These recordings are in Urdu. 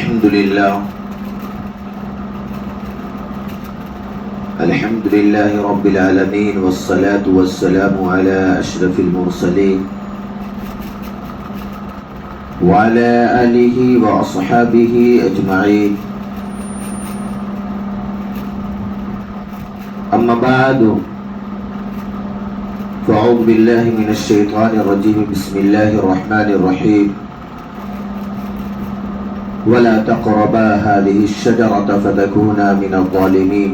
الحمد لله رب العالمين والصلاة والسلام على أشرف المرسلين وعلى آله وأصحابه أجمعين. أما بعد فأعوذ بالله من الشيطان الرجيم. بسم الله الرحمن الرحيم. ولا تقربا هذه الشجرة فتكونا من الظالمين.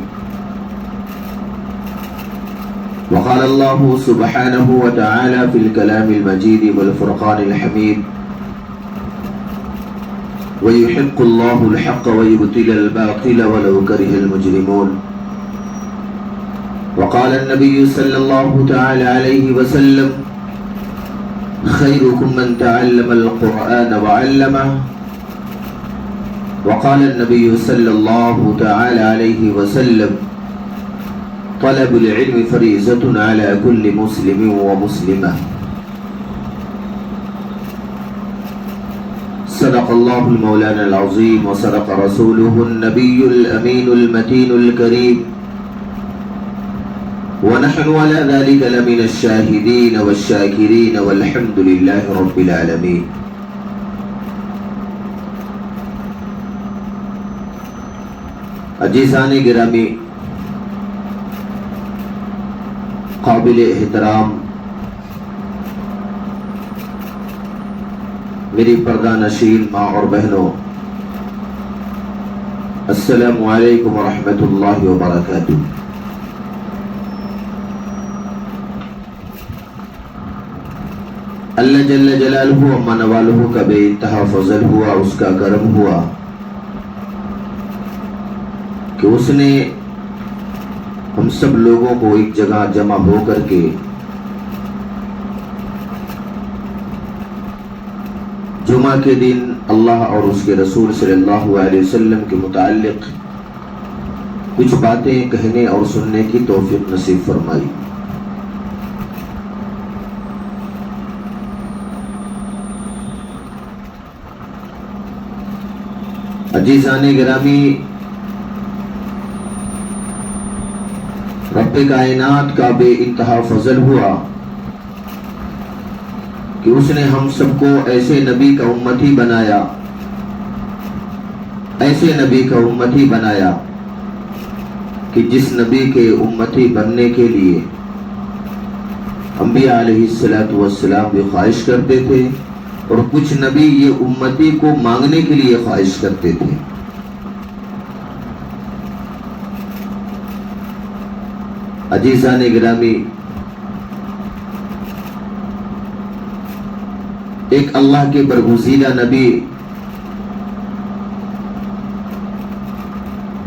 وقال الله سبحانه وتعالى في الكلام المجيد والفرقان الحميد: ويحق الله الحق ويبطل الباطل ولو كره المجرمون. وقال النبي صلى الله تعالى عليه وسلم: خيركم من تعلم القرآن وعلمه. وقال النبي صلى الله تعالى عليه وسلم: طلب العلم فريضة على كل مسلم ومسلمة. صدق الله المولانا العظيم وصدق رسوله النبي الأمين المتين الكريم، ونحن على ذلك لمن الشاهدين والشاكرين والحمد لله رب العالمين. عزیزان گرامی، قابل احترام میری پردہ نشین ماں اور بہنوں، السلام علیکم ورحمۃ اللہ وبرکاتہ۔ اللہ جل جلالہ و نوالہ کا بے انتہا فضل ہوا، اس کا کرم ہوا کہ اس نے ہم سب لوگوں کو ایک جگہ جمع ہو کر کے جمعہ کے دن اللہ اور اس کے رسول صلی اللہ علیہ وسلم کے متعلق کچھ باتیں کہنے اور سننے کی توفیق نصیب فرمائی۔ عزیزان گرامی، رب کائنات کا بے انتہا فضل ہوا کہ اس نے ہم سب کو ایسے نبی کا امتی بنایا، ایسے نبی کا امتی بنایا کہ جس نبی کے امتی بننے کے لیے انبیاء علیہ السلام بھی خواہش کرتے تھے، اور کچھ نبی یہ امتی کو مانگنے کے لیے خواہش کرتے تھے۔ عزیزان گرامی، ایک اللہ کے برگزیدہ نبی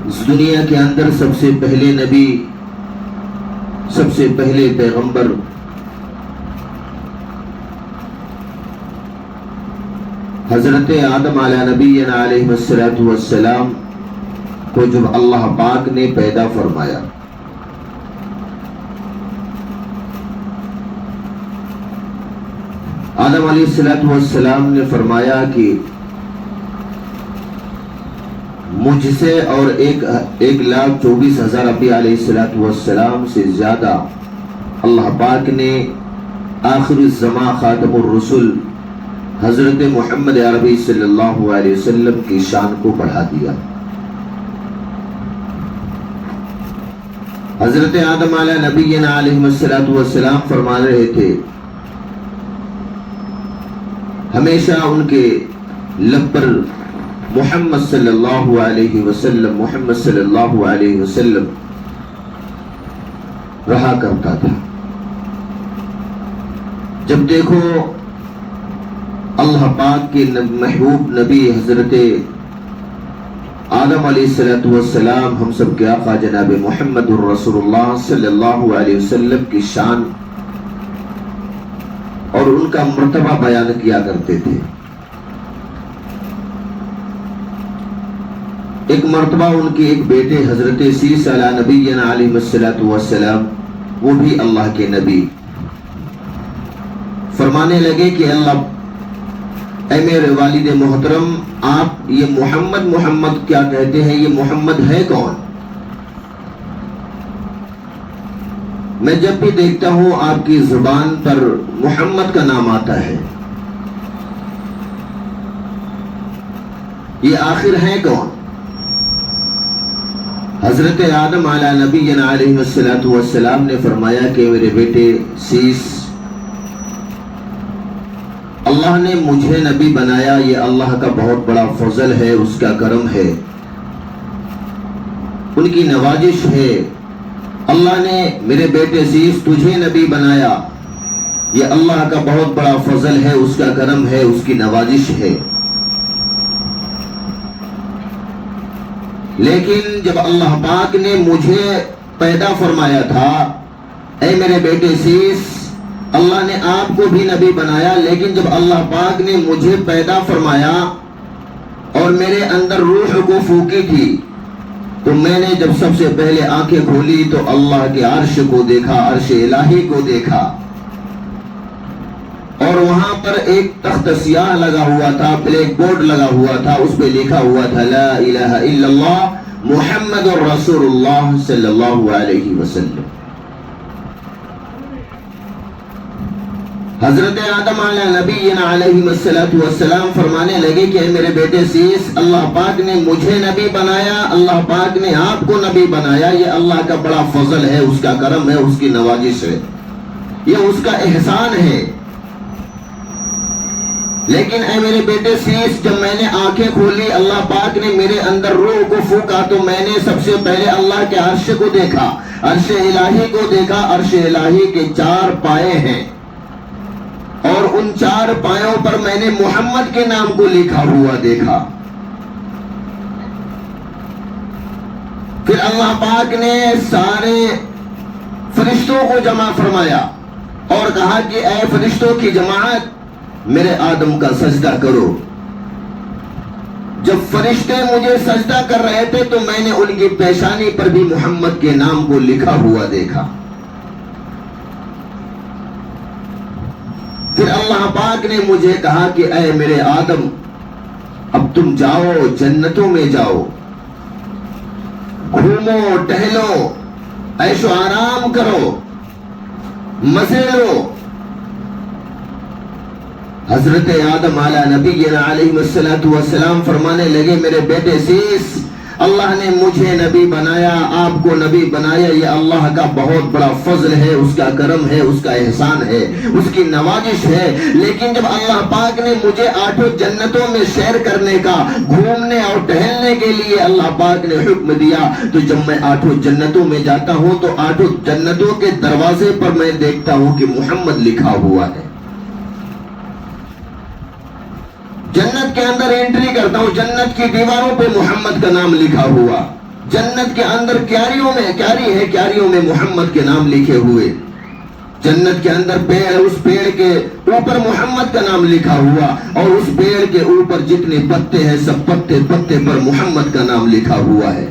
اس دنیا کے اندر سب سے پہلے نبی، سب سے پہلے پیغمبر حضرت آدم علیہ نبینا علیہ السلام کو جب اللہ پاک نے پیدا فرمایا، آدم علیہ السلام نے فرمایا کہ مجھ سے اور 1,24,000 انبیاء علیہ السلام سے زیادہ اللہ پاک نے آخر الزمان خاتم الرسل حضرت محمد عربی صلی اللہ علیہ وسلم کی شان کو بڑھا دیا۔ حضرت آدم علیہ نبینا علیہ السلام فرما رہے تھے، ہمیشہ ان کے لب پر محمد صلی اللہ علیہ وسلم، محمد صلی اللہ علیہ وسلم رہا کرتا تھا۔ جب دیکھو اللہ پاک کے محبوب نبی حضرت آدم علیہ السلام، ہم سب کے آقا جناب محمد الرسول اللہ صلی اللہ علیہ وسلم کی شان اور ان کا مرتبہ بیان کیا کرتے تھے۔ ایک مرتبہ ان کے ایک بیٹے حضرت سیس علیہ نبینا علیہ السلام، وہ بھی اللہ کے نبی، فرمانے لگے کہ اللہ اے میرے والد محترم، آپ یہ محمد کیا کہتے ہیں؟ یہ محمد ہے کون؟ میں جب بھی دیکھتا ہوں آپ کی زبان پر محمد کا نام آتا ہے، یہ آخر ہے کون؟ حضرت آدم علیہ نبینا علیہ السلام نے فرمایا کہ میرے بیٹے سیس، اللہ نے مجھے نبی بنایا، یہ اللہ کا بہت بڑا فضل ہے، اس کا کرم ہے، ان کی نوازش ہے۔ اللہ نے میرے بیٹے سیس تجھے نبی بنایا، یہ اللہ کا بہت بڑا فضل ہے، اس کا کرم ہے، اس کی نوازش ہے۔ لیکن جب اللہ پاک نے مجھے پیدا فرمایا تھا، اے میرے بیٹے سیس، اللہ نے آپ کو بھی نبی بنایا، لیکن جب اللہ پاک نے مجھے پیدا فرمایا اور میرے اندر روح کو پھونکی تھی، تو میں نے جب سب سے پہلے آنکھیں کھولی تو اللہ کے عرش کو دیکھا، عرش الہی کو دیکھا، اور وہاں پر ایک تخت سیاہ لگا ہوا تھا، بلیک بورڈ لگا ہوا تھا، اس پہ لکھا ہوا تھا لا الہ الا اللہ محمد رسول اللہ صلی اللہ علیہ وسلم۔ حضرت آدم علیہ نبینا علیہ السلام فرمانے لگے کہ اے میرے بیٹے سیس، اللہ پاک نے مجھے نبی بنایا، اللہ پاک نے آپ کو نبی بنایا، یہ اللہ کا بڑا فضل ہے، اس کا کرم ہے، اس کی نوازش ہے، یہ اس کا احسان ہے۔ لیکن اے میرے بیٹے سیس، جب میں نے آنکھیں کھولی، اللہ پاک نے میرے اندر روح کو پھونکا، تو میں نے سب سے پہلے اللہ کے عرش کو دیکھا، عرش الہی کو دیکھا۔ عرش الہی کے 4 پائے ہیں، اور ان 4 پایوں پر میں نے محمد کے نام کو لکھا ہوا دیکھا۔ پھر اللہ پاک نے سارے فرشتوں کو جمع فرمایا اور کہا کہ اے فرشتوں کی جماعت، میرے آدم کا سجدہ کرو۔ جب فرشتے مجھے سجدہ کر رہے تھے تو میں نے ان کی پیشانی پر بھی محمد کے نام کو لکھا ہوا دیکھا۔ پھر اللہ پاک نے مجھے کہا کہ اے میرے آدم، اب تم جاؤ، جنتوں میں جاؤ، گھومو ٹہلو، عیش و آرام کرو، مزے لو۔ حضرت آدم علیہ نبینا علیہ السلام فرمانے لگے میرے بیٹے سیس، اللہ نے مجھے نبی بنایا، آپ کو نبی بنایا، یہ اللہ کا بہت بڑا فضل ہے، اس کا کرم ہے، اس کا احسان ہے، اس کی نوازش ہے۔ لیکن جب اللہ پاک نے مجھے 8 جنتوں میں سیر کرنے کا، گھومنے اور ٹہلنے کے لیے اللہ پاک نے حکم دیا، تو جب میں 8 جنتوں میں جاتا ہوں تو 8 جنتوں کے دروازے پر میں دیکھتا ہوں کہ محمد لکھا ہوا ہے۔ جنت کے اندر انٹری کرتا ہوں، جنت کی دیواروں پہ محمد کا نام لکھا ہوا، جنت کے اندر کیاریوں میں محمد کے نام لکھے ہوئے، جنت کے اندر پیڑ، اس پیڑ کے اوپر محمد کا نام لکھا ہوا، اور اس پیڑ کے اوپر جتنے پتے ہیں سب پتے پر محمد کا نام لکھا ہوا ہے۔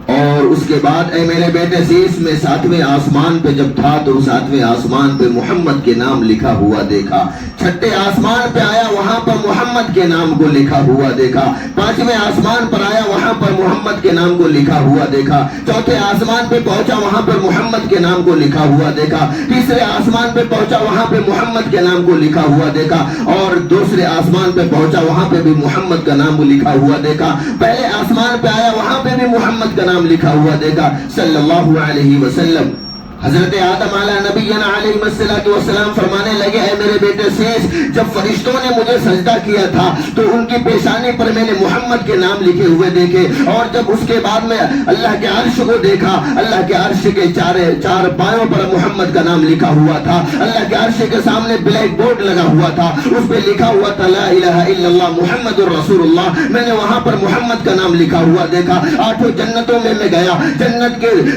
اور اس کے بعد اے میرے بیٹے سیس، میں 7ویں آسمان پہ جب تھا تو 7ویں آسمان پہ محمد کے نام لکھا ہوا دیکھا۔ 6 آسمان پہ آیا، وہاں پر محمد کے نام کو لکھا ہوا دیکھا۔ 5ویں آسمان پر آیا، وہاں پر محمد کے نام کو لکھا ہوا دیکھا۔ 4تھے آسمان پہ پہنچا، وہاں پر محمد کے نام کو لکھا ہوا دیکھا۔ 3رے آسمان پہ پہنچا، وہاں پہ محمد کے نام کو لکھا ہوا دیکھا، اور 2 آسمان پہ پہنچا، وہاں پہ بھی محمد کا نام لکھا ہوا دیکھا۔ پہلے آسمان پہ آیا، وہاں پہ بھی محمد کا نام لکھا ہوا دیکھا صلی اللہ علیہ وسلم۔ حضرت آدم علیہ نبینا علیہ السلام فرمانے لگے اے میرے بیٹے سیس، جب فرشتوں نے مجھے سجدہ کیا تھا تو ان کی پیشانی پر میں نے محمد کے نام لکھے ہوئے دیکھے، اور جب اس کے بعد میں اللہ کے عرش کو دیکھا، اللہ کے عرش کے 4 پایوں پر محمد کا نام لکھا ہوا تھا۔ اللہ کے عرش کے سامنے بلیک بورڈ لگا ہوا تھا، اس پہ لکھا ہوا تھا لا الہ الا اللہ محمد رسول اللہ۔ میں نے وہاں پر محمد کا نام لکھا ہوا دیکھا۔ 8 جنتوں میں گیا، جنت کے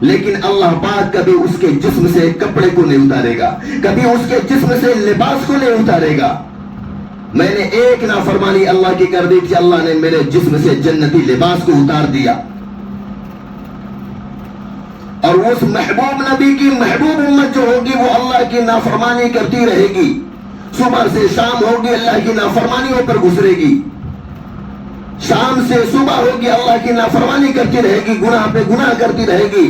لیکن اللہ پاک کبھی اس کے جسم سے کپڑے کو نہیں اتارے گا، کبھی اس کے جسم سے لباس کو نہیں اتارے گا۔ میں نے ایک نافرمانی اللہ کی کر دی کہ اللہ نے میرے جسم سے جنتی لباس کو اتار دیا، اور اس محبوب نبی کی محبوب امت جو ہوگی وہ اللہ کی نافرمانی کرتی رہے گی، صبح سے شام ہوگی اللہ کی نافرمانیوں پر گزرے گی، شام سے صبح ہوگی اللہ کی نافرمانی کرتی رہے گی، گناہ پہ گناہ کرتی رہے گی،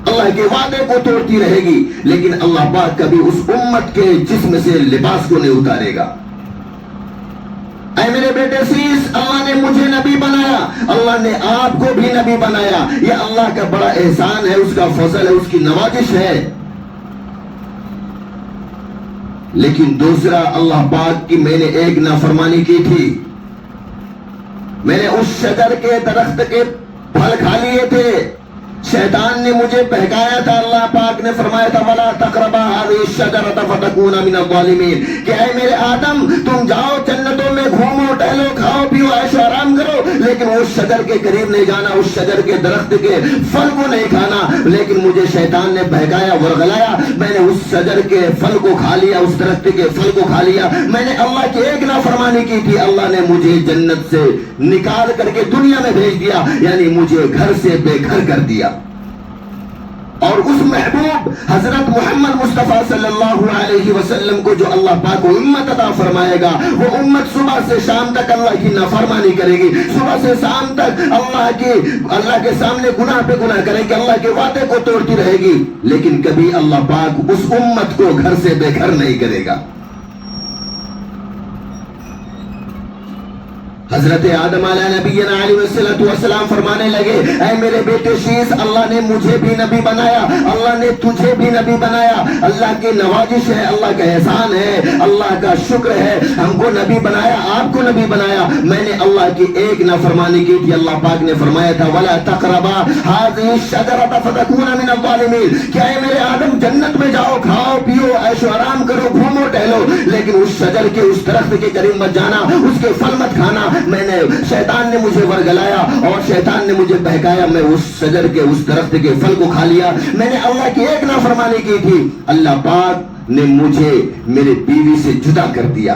اللہ کے وعدے کو توڑتی رہے گی، لیکن اللہ پاک کبھی اس امت کے جسم سے لباس کو نہیں اتارے گا۔ اے میرے بیٹے سیس، اللہ نے مجھے نبی بنایا، اللہ نے آپ کو بھی نبی بنایا، یہ اللہ کا بڑا احسان ہے، اس کا فضل ہے، اس کی نوازش ہے۔ لیکن دوسرا، اللہ پاک کی میں نے ایک نافرمانی کی تھی، میں نے اس شجر کے درخت کے پھل کھا لیے تھے، شیطان نے مجھے بہکایا تھا، اللہ پاک نے فرمایا تھا وَلَا تَقْرَبَا هَذِهِ الشَّجَرَةَ فَتَكُونَ مِنَ الظَّالِمِينَ کہ اے میرے آدم تم جاؤ جنتوں میں گھومو ٹہلو کھاؤ پیو عیش و آرام کرو، لیکن اس شجر کے قریب نہیں جانا، اس شجر کے درخت کے پھل کو نہیں کھانا۔ لیکن مجھے شیطان نے بہکایا ورغلایا، میں نے اس شجر کے پھل کو کھا لیا، اس درخت کے پھل کو کھا لیا، میں نے اللہ کی ایک نافرمانی کی تھی، اللہ نے مجھے جنت سے نکال کر کے دنیا میں بھیج دیا، یعنی مجھے گھر سے بے گھر کر دیا۔ اور اس محبوب حضرت محمد مصطفیٰ صلی اللہ علیہ وسلم کو جو اللہ پاک کو امت عطا فرمائے گا، وہ امت صبح سے شام تک اللہ کی نافرمانی کرے گی، صبح سے شام تک اللہ کے سامنے گناہ پہ گناہ کرے گی، اللہ کے وعدے کو توڑتی رہے گی، لیکن کبھی اللہ پاک اس امت کو گھر سے بے گھر نہیں کرے گا۔ حضرت آدم علیہ نبینا علیہ السلام فرمانے لگے، اے میرے بیٹے شیس، اللہ نے مجھے بھی نبی بنایا، اللہ نے تجھے بھی نبی بنایا، اللہ کی نوازش ہے، اللہ کا احسان ہے، اللہ کا شکر ہے، ہم کو نبی بنایا، آپ کو نبی بنایا۔ میں نے اللہ کی ایک نافرمانی کی تھی، اللہ پاک نے فرمایا تھا وَلَا تَقْرَبَا هَذِهِ الشَّجَرَةَ فَتَكُونَ مِنَ الظَّالِمِينَ کہ اے میرے آدم جنت میں جاؤ کھاؤ پیو عیش و آرام کرو گھومو ٹہلو، لیکن اس شجر کے اس درخت کے قریب مت جانا، اس کے پھل مت کھانا۔ میں نے شیطان نے مجھے ورگلایا اور شیطان نے مجھے بہکایا، میں اس شجر کے اس درخت کے پھل کو کھا لیا، میں نے اللہ کی ایک نافرمانی کی تھی، اللہ پاک نے مجھے میرے بیوی سے جدا کر دیا،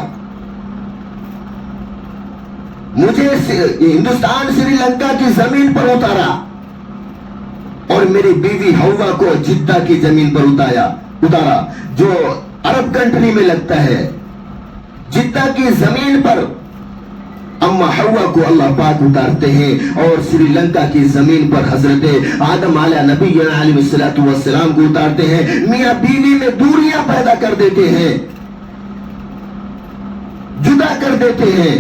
مجھے ہندوستان سری لنکا کی زمین پر اتارا اور میری بیوی ہوا کو جدہ کی زمین پر اتارا جو عرب کنٹری میں لگتا ہے۔ جدہ کی زمین پر اما ہوا کو اللہ پاک اتارتے ہیں اور سری لنکا کی زمین پر حضرت آدم علیہ نبی علیہ السلام کو اتارتے ہیں، میاں بیوی میں دوریاں پیدا کر دیتے ہیں، جدا کر دیتے ہیں۔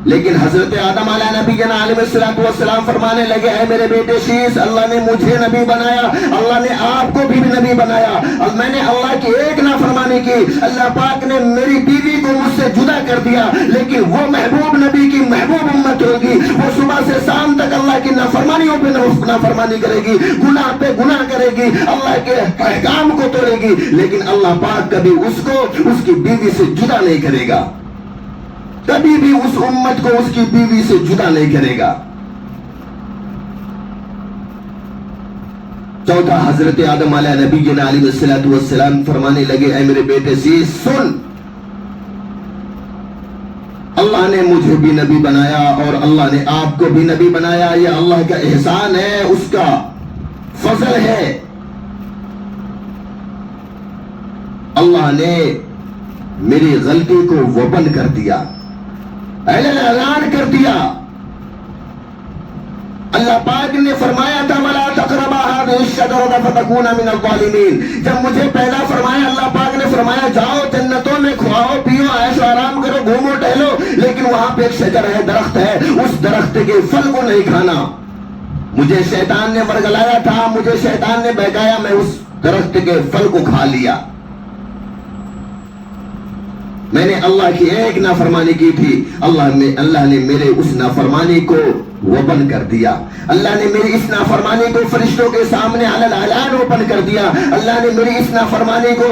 لیکن حضرت آدم علیہ نبی علیہ السلام فرمانے لگے، اے میرے بیٹے شیس، اللہ نے مجھے نبی بنایا، اللہ نے آپ کو بھی نبی بنایا، اور میں نے اللہ کی ایک نافرمانی کی، اللہ پاک نے میری بیوی کو مجھ سے جدا کر دیا، لیکن وہ محبوب نبی کی محبوب امت ہوگی، وہ صبح سے شام تک اللہ کی نافرمانیوں پہ نافرمانی کرے گی، گناہ پہ گناہ کرے گی، اللہ کے احکام کو توڑے گی، لیکن اللہ پاک کبھی اس کو اس کی بیوی سے جدا نہیں کرے گا، کبھی بھی اس امت کو اس کی بیوی سے جدا نہیں کرے گا۔ چوتھا، حضرت آدم علیہ نبی علیہ السلام فرمانے لگے، اے میرے بیٹے سن، اللہ نے مجھے بھی نبی بنایا اور اللہ نے آپ کو بھی نبی بنایا، یہ اللہ کا احسان ہے، اس کا فضل ہے۔ اللہ نے میری غلطی کو وپن کر دیا، اعلان کر دیا۔ اللہ پاک نے فرمایا تھا وَلَا تَقْرَبَا هَذِهِ الشَّجَرَةَ فَتَكُونَ مِنَ الظَّالِمِينَ، جب مجھے پیدا فرمایا اللہ پاک نے فرمایا جاؤ جنتوں میں کھاؤ پیو عیش و آرام کرو گھومو ٹہلو، لیکن وہاں پہ ایک شجر ہے، درخت ہے، اس درخت کے پھل کو نہیں کھانا۔ مجھے شیطان نے ورگلایا تھا، مجھے شیطان نے بہکایا، میں اس درخت کے پھل کو کھا لیا۔ میں نے اللہ کی ایک نافرمانی کی تھی، اللہ نے میرے اس نافرمانی کو اوپن کر دیا. اللہ نے میری اس نافرمانی کو فرشتوں کے سامنے علل اعلان اوپن کر دیا. اللہ نے میری اس نافرمانی کو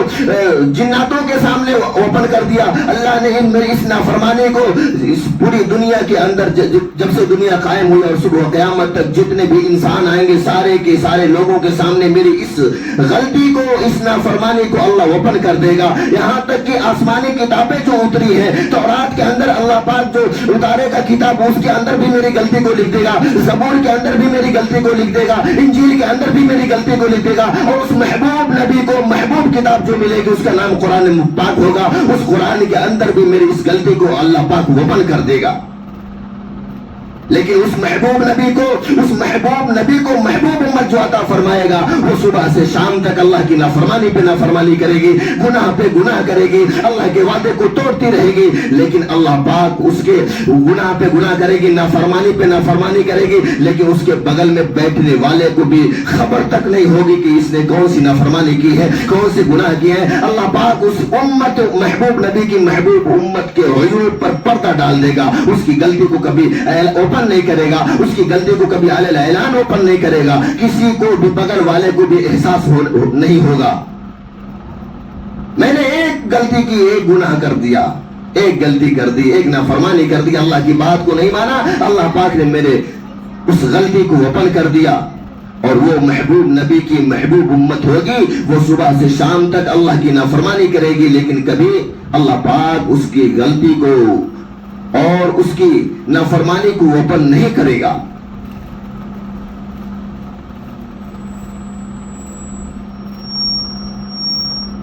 جناتوں کے سامنے اوپن کر دیا. اللہ نے میری اس نافرمانی کو اس پوری دنیا کے اندر جب سے دنیا قائم ہوئی اور صبح قیامت تک جتنے بھی انسان آئیں گے سارے کے سارے لوگوں کے سامنے میری اس غلطی کو، اس نافرمانی کو اللہ اوپن کر دے گا. یہاں تک کہ آسمانی کتابیں جو اتری ہیں، تورات کے اندر اللہ پاک جو اتارے گا کتاب، اس کے اندر بھی میری غلطی کو لکھ دے گا. زبور کے اندر بھی میری غلطی کو لکھ دے گا. انجیل کے اندر بھی میری غلطی کو لکھ دے گا. اور اس محبوب نبی کو محبوب کتاب جو ملے گی اس کا نام قرآن پاک ہوگا. اس قرآن کے اندر بھی میری اس غلطی کو اللہ پاک اوپن کر دے گا. لیکن اس محبوب نبی کو محبوب امت جو عطا فرمائے گا، وہ صبح سے شام تک اللہ کی نافرمانی پہ نافرمانی کرے گی، گناہ پہ گناہ کرے گی، اللہ کے وعدے کو توڑتی رہے گی. لیکن اللہ پاک اس کے گناہ پہ گناہ کرے گی، نافرمانی پہ نافرمانی کرے گی، لیکن اس کے بغل میں بیٹھنے والے کو بھی خبر تک نہیں ہوگی کہ اس نے کون سی نافرمانی کی ہے، کون سے گناہ کیے ہیں. اللہ پاک اس امت محبوب نبی کی محبوب امت کے عیوب پر پردہ ڈال دے گا. اس کی غلطی کو کبھی نہیں کرے گا، اس کی غلطی کو کبھی علل اعلان اوپن نہیں کرے گا. کسی کو بھی بغل والے کو بھی احساس نہیں ہوگا. میں نے ایک غلطی کی، ایک گناہ کر دیا، ایک غلطی کر دی، ایک نافرمانی کر دی، اللہ کی بات کو نہیں مانا. اللہ پاک نے میرے اس غلطی کو اوپن کر دیا. اور وہ محبوب نبی کی محبوب امت ہوگی، وہ صبح سے شام تک اللہ کی نافرمانی کرے گی، لیکن کبھی اللہ پاک اس کی غلطی کو اور اس کی نافرمانی کو اوپن نہیں کرے گا.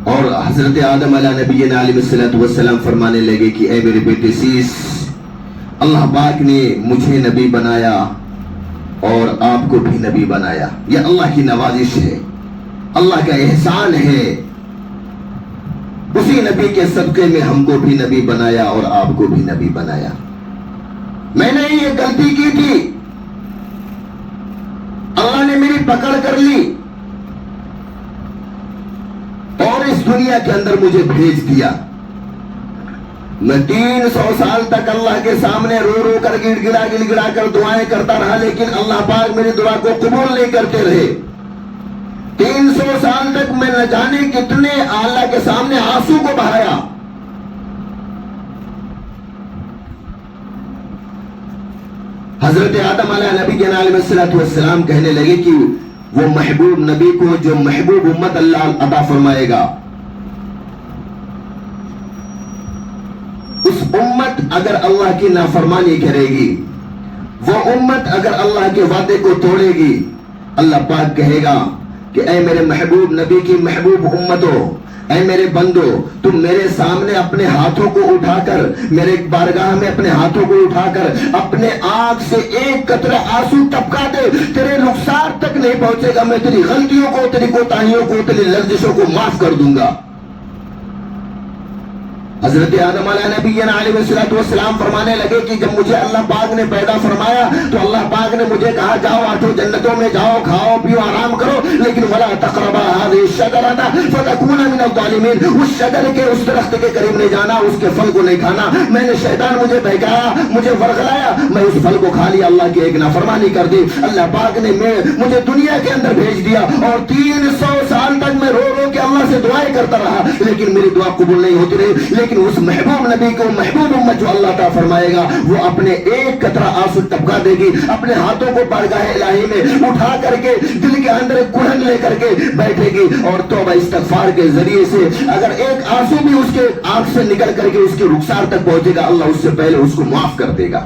اور حضرت آدم علیہ نبینا علیہ الصلوۃ والسلام فرمانے لگے کہ اے میرے بیٹے سیس، اللہ پاک نے مجھے نبی بنایا اور آپ کو بھی نبی بنایا. یہ اللہ کی نوازش ہے، اللہ کا احسان ہے. اسی نبی کے صدقے میں ہم کو بھی نبی بنایا اور آپ کو بھی نبی بنایا. میں نے یہ غلطی کی تھی، اللہ نے میری پکڑ کر لی اور اس دنیا کے اندر مجھے بھیج دیا. میں 300 سال تک اللہ کے سامنے رو رو کر گڑ گڑا کر دعائیں کرتا رہا، لیکن اللہ پاک میری دعا کو قبول نہیں کرتے رہے. 300 سال تک میں نہ جانے کتنے اللہ کے سامنے آنسو کو بہایا. حضرت آدم علیہ نبی علیہ السلام کہنے لگے کہ وہ محبوب نبی کو جو محبوب امت اللہ عطا فرمائے گا، اس امت اگر اللہ کی نافرمانی کرے گی، وہ امت اگر اللہ کے وعدے کو توڑے گی، اللہ پاک کہے گا کہ اے میرے محبوب نبی کی محبوب امتوں، اے میرے بندو، تم میرے سامنے اپنے ہاتھوں کو اٹھا کر، میرے بارگاہ میں اپنے ہاتھوں کو اٹھا کر اپنے آنکھ سے ایک قطرہ آنسو ٹپکا دے، تیرے رخسار تک نہیں پہنچے گا. میں تیری غلطیوں کو، تیری کوتاہیوں کو، تیری لرزشوں کو معاف کر دوں گا. حضرت آدم علیہ نبی علیہ السلام فرمانے لگے کہ جب مجھے اللہ پاک نے پیدا فرمایا تو اللہ پاک نے مجھے کہا جاؤ 8 جنتوں میں جاؤ، کھاؤ پیو آرام کرو، لیکن ولا تقربا هذه الشجرة فتكونا من الظالمين. اس شجر کے، اس درخت کے قریب نہیں جانا، اس کے پھل کو نہیں کھانا. میں نے شیطان مجھے بہکایا، مجھے ورغلایا، میں اس پھل کو کھا لیا، اللہ کی ایک نافرمانی کر دی. اللہ پاک نے مجھے دنیا کے اندر بھیج دیا اور 300 سال تک میں رو رو کے اللہ سے دعائیں کرتا رہا، لیکن میری دعا قبول نہیں ہوتی رہی. لیکن اس محبوب نبی کو محبوب امت جو اللہ تعالیٰ فرمائے گا، وہ اپنے ایک قطرہ آنسو ٹپکا دے گی، اپنے ہاتھوں کو بارگاہ الہی میں اٹھا کر کے دل کے اندر ایک کڑھن لے کر کے بیٹھے گی، اور توبہ استغفار کے ذریعے سے اگر ایک آنسو بھی اس کے آنکھ سے نکل کر کے اس کے رخسار تک پہنچے گا، اللہ اس سے پہلے اس کو معاف کر دے گا.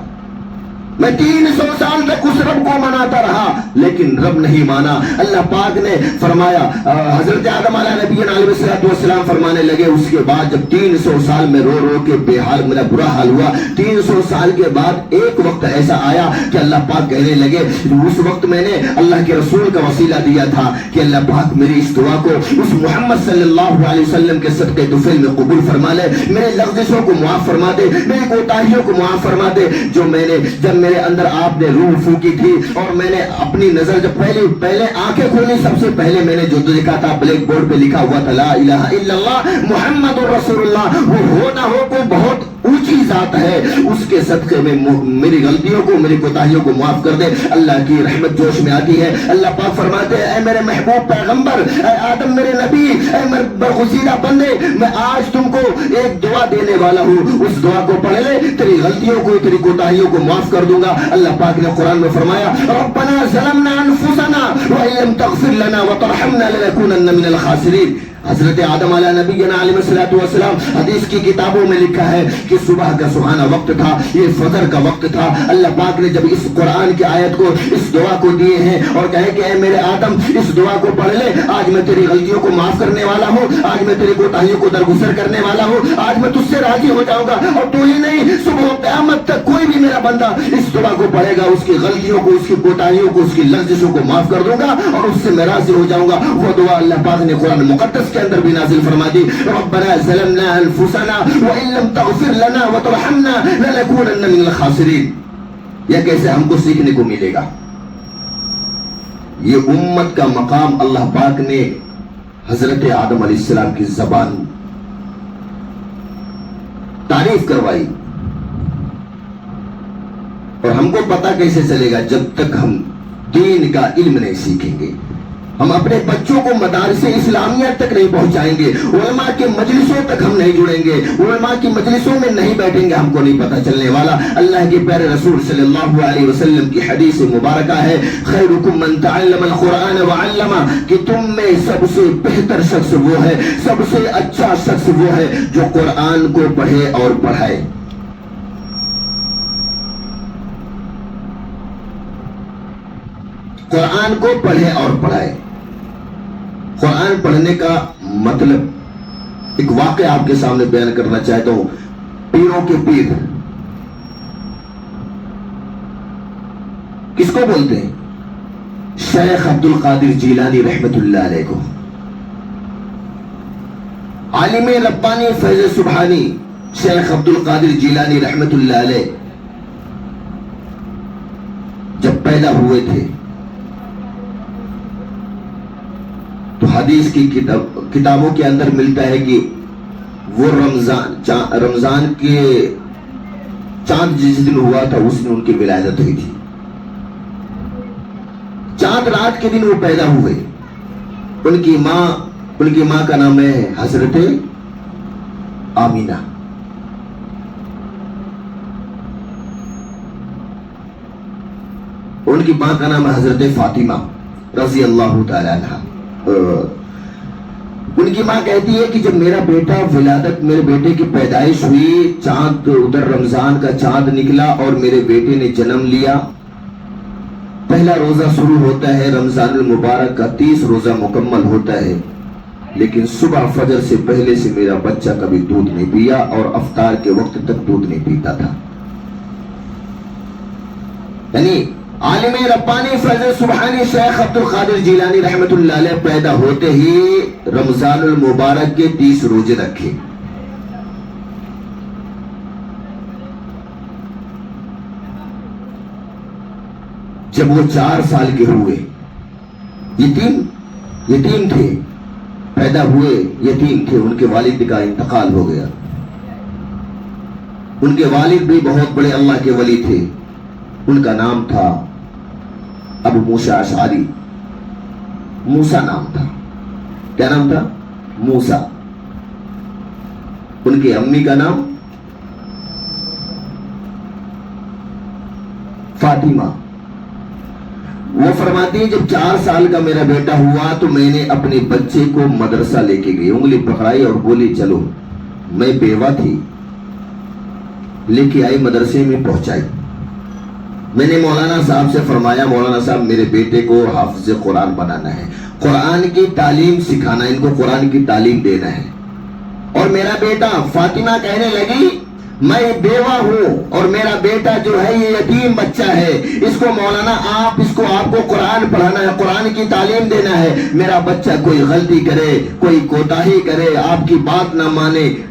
میں 300 سال تک اس رب کو مناتا رہا، لیکن رب نہیں مانا. اللہ پاک نے فرمایا، حضرت آدم علیہ نبی علیہ السلام فرمانے لگے، اس کے بعد جب 300 سال میں رو رو کے بے حال، میرا برا حال ہوا، 300 سال کے بعد ایک وقت ایسا آیا کہ اللہ پاک کہنے لگے، اس وقت میں نے اللہ کے رسول کا وسیلہ دیا تھا کہ اللہ پاک میری اس دعا کو اس محمد صلی اللہ علیہ وسلم کے صدقے طفیل میں قبول فرما لے، میرے لغزشوں کو معاف فرما دے، میری کوتاہیوں کو معاف فرما دے. جو میں نے، جب میرے اندر آپ نے روح پھونکی تھی اور میں نے اپنی نظر جب پہلے آنکھیں کھولی سب سے پہلے میں نے جو دیکھا تھا بلیک بورڈ پہ لکھا ہوا تھا لا الہ الا اللہ محمد رسول اللہ. وہ ہو نہ ہو کوئی بہت اونچی ذات ہے, اس کے صدقے میں میری غلطیوں کو میری کوتاہیوں کو معاف کر دے. اللہ کی رحمت جوش میں آتی ہے. اللہ پاک فرماتے ہیں اے میرے محبوب پیغمبر, اے آدم میرے نبی, اے میرے برگزیدہ بندے, میں آج تم کو ایک دعا دینے والا ہوں, اس دعا کو پڑھ لے, تیری غلطیوں کو تیری کوتاہیوں کو معاف کر دوں گا. اللہ پاک نے قرآن میں فرمایا ربنا ظلمنا انفسنا وان لم تغفر لنا وترحمنا لنكونن من الخاسرین. حضرت آدم علیہ نبینا علیہ الصلوۃ والسلام, حدیث کی کتابوں میں لکھا ہے کہ صبح کا سہانا وقت تھا, یہ فجر کا وقت تھا. اللہ پاک نے جب اس قرآن کی آیت کو اس دعا کو دیے ہیں اور کہے کہ اے میرے آدم اس دعا کو پڑھ لے, آج میں تیری غلطیوں کو معاف کرنے والا ہوں, آج میں تیری کوتاہیوں کو درگزر کرنے والا ہوں, آج میں تجھ سے راضی ہو جاؤں گا. اور تو ہی نہیں, صبح قیامت تک کوئی بھی میرا بندہ اس دعا کو پڑھے گا, اس کی غلطیوں کو, اس کی کوتاہیوں کو, اس کی لغزشوں کو معاف کر دوں گا اور اس سے میں راضی ہو جاؤں گا. وہ دعا اللہ پاک نے قرآن مقدس کے اندر بھی نازل فرما دی, ربنا ظلمنا انفسنا وان لم تغفر لنا وترحمنا لنكونن من الخاسرین. یہ کیسے ہم کو سیکھنے کو ملے گا؟ یہ امت کا مقام اللہ پاک نے حضرت آدم علیہ السلام کی زبان تعریف کروائی. اور ہم کو پتہ کیسے چلے گا جب تک ہم دین کا علم نہیں سیکھیں گے, ہم اپنے بچوں کو مدارس اسلامیہ تک نہیں پہنچائیں گے, علماء کے مجلسوں تک ہم نہیں جڑیں گے, علماء کی مجلسوں میں نہیں بیٹھیں گے, ہم کو نہیں پتہ چلنے والا. اللہ کے پیارے رسول صلی اللہ علیہ وسلم کی حدیث مبارکہ ہے خیرکم من تعلم القرآن وعلمہ, کہ تم میں سب سے بہتر شخص وہ ہے, سب سے اچھا شخص وہ ہے جو قرآن کو پڑھے اور پڑھائے. قرآن کو پڑھے اور پڑھائے. قرآن پڑھنے کا مطلب ایک واقعہ آپ کے سامنے بیان کرنا چاہتا ہوں. پیروں کے پیر کس کو بولتے ہیں؟ شیخ عبد القادر جیلانی رحمت اللہ علیہ کو. عالم ربانی فیض سبحانی شیخ عبد القادر جیلانی رحمت اللہ علیہ جب پیدا ہوئے تھے تو حدیث کی کتابوں کے اندر ملتا ہے کہ وہ رمضان کے چاند جس دن ہوا تھا اس دن ان کی ولادت ہوئی تھی. چاند رات کے دن وہ پیدا ہوئے. ان کی ماں کا نام ہے حضرت آمینہ. ان کی ماں کا نام ہے حضرت فاطمہ رضی اللہ تعالی عنہ. ان کی ماں کہتی ہے کہ جب میرا بیٹا ولادت, میرے بیٹے کی پیدائش ہوئی, چاند ادھر رمضان کا چاند نکلا اور میرے بیٹے نے جنم لیا. پہلا روزہ شروع ہوتا ہے رمضان المبارک کا, 30 روزہ مکمل ہوتا ہے, لیکن صبح فجر سے پہلے سے میرا بچہ کبھی دودھ نہیں پیا اور افطار کے وقت تک دودھ نہیں پیتا تھا. یعنی عالم ربانی فیض سبحانی شیخ عبد القادر جیلانی رحمت اللہ علیہ پیدا ہوتے ہی رمضان المبارک کے 30 روزے رکھے. جب وہ 4 سال کے ہوئے, یتیم تھے, پیدا ہوئے یتیم تھے, ان کے والد کا انتقال ہو گیا. ان کے والد بھی بہت بڑے اللہ کے ولی تھے, ان کا نام تھا ابو موسیٰ اشعری. موسیٰ نام تھا. کیا نام تھا؟ موسیٰ. ان کی امی کا نام فاطمہ. وہ فرماتی ہیں جب 4 سال کا میرا بیٹا ہوا تو میں نے اپنے بچے کو مدرسہ لے کے گئی, انگلی پکڑائی اور بولی چلو. میں بیوہ تھی, لے کے آئی, مدرسے میں پہنچائی. میں نے مولانا صاحب سے فرمایا مولانا صاحب میرے بیٹے کو حافظ قرآن بنانا ہے, قرآن کی تعلیم سکھانا ہے, ان کو قرآن کی تعلیم دینا ہے. اور میرا بیٹا فاطمہ کہنے لگی میں بیوہ ہوں اور میرا بیٹا جو ہے یہ یتیم بچہ ہے, اس کو مولانا آپ کو قرآن پڑھانا ہے, قرآن کی تعلیم دینا ہے. میرا بچہ کوئی غلطی کرے, کوئی کوتاہی کرے, آپ کی بات نہ مانے,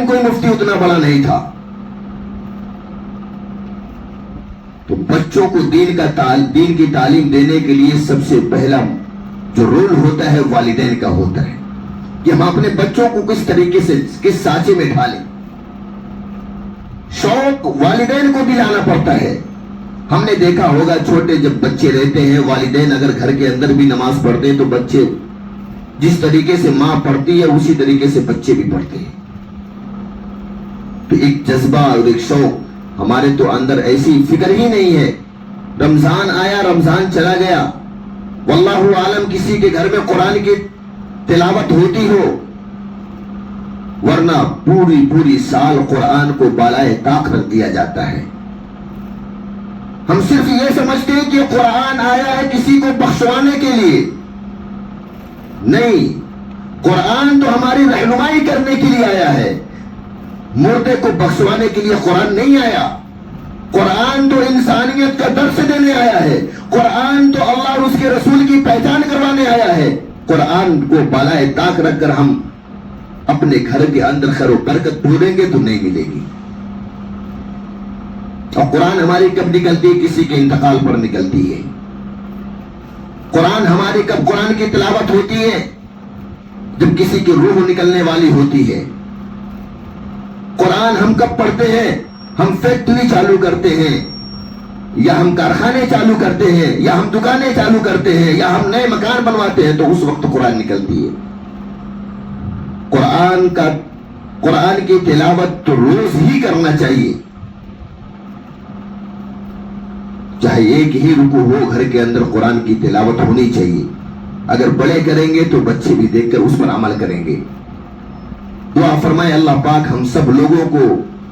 ٹائم کوئی مفتی اتنا بڑا نہیں تھا. تو بچوں کو دین کی تعلیم دینے کے لیے سب سے پہلا جو رول ہوتا ہے والدین کا ہوتا ہے کہ ہم اپنے بچوں کو کس طریقے سے کس سانچے میں ڈھالیں. شوق والدین کو بھی لانا پڑتا ہے. ہم نے دیکھا ہوگا چھوٹے جب بچے رہتے ہیں والدین اگر گھر کے اندر بھی نماز پڑھتے ہیں تو بچے جس طریقے سے ماں پڑھتی ہے اسی طریقے سے بچے بھی پڑھتے ہیں. تو ایک جذبہ اور ایک شوق ہمارے تو اندر ایسی فکر ہی نہیں ہے. رمضان آیا رمضان چلا گیا, واللہ عالم کسی کے گھر میں قرآن کی تلاوت ہوتی ہو, ورنہ پوری سال قرآن کو بالائے طاق رکھ دیا جاتا ہے. ہم صرف یہ سمجھتے ہیں کہ قرآن آیا ہے کسی کو بخشوانے کے لیے. نہیں, قرآن تو ہماری رہنمائی کرنے کے لیے آیا ہے. مردے کو بخشوانے کے لیے قرآن نہیں آیا. قرآن تو انسانیت کا درس دینے آیا ہے. قرآن تو اللہ اور اس کے رسول کی پہچان کروانے آیا ہے. قرآن کو بالائے طاق رکھ کر ہم اپنے گھر کے اندر خیر و برکت ڈھونڈیں گے تو نہیں ملے گی. اور قرآن ہماری کب نکلتی ہے؟ کسی کے انتقال پر نکلتی ہے. قرآن ہماری کب قرآن کی تلاوت ہوتی ہے؟ جب کسی کی روح نکلنے والی ہوتی ہے. قرآن ہم کب پڑھتے ہیں؟ ہم فیکٹری چالو کرتے ہیں, یا ہم کارخانے چالو کرتے ہیں, یا ہم دکانیں چالو کرتے ہیں, یا ہم نئے مکان بنواتے ہیں, تو اس وقت قرآن نکلتی ہے. قرآن کی تلاوت تو روز ہی کرنا چاہیے, چاہے ایک ہی رکوع ہو گھر کے اندر قرآن کی تلاوت ہونی چاہیے. اگر بڑے کریں گے تو بچے بھی دیکھ کر اس پر عمل کریں گے. دعا فرمائے اللہ پاک ہم سب لوگوں کو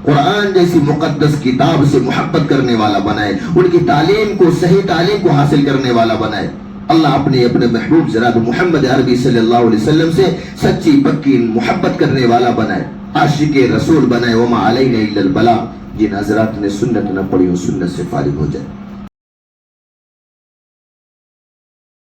قرآن جیسی مقدس کتاب سے محبت کرنے والا بنائے, ان کی تعلیم کو صحیح تعلیم کو حاصل کرنے والا بنائے. اللہ اپنے محبوب جناب محمد عربی صلی اللہ علیہ وسلم سے سچی پکی محبت کرنے والا بنائے, عاشق رسول بنائے. وما علینا الا البلاغ. جن حضرات نے سنت نہ پڑھی وہ سنت سے فارغ ہو جائے.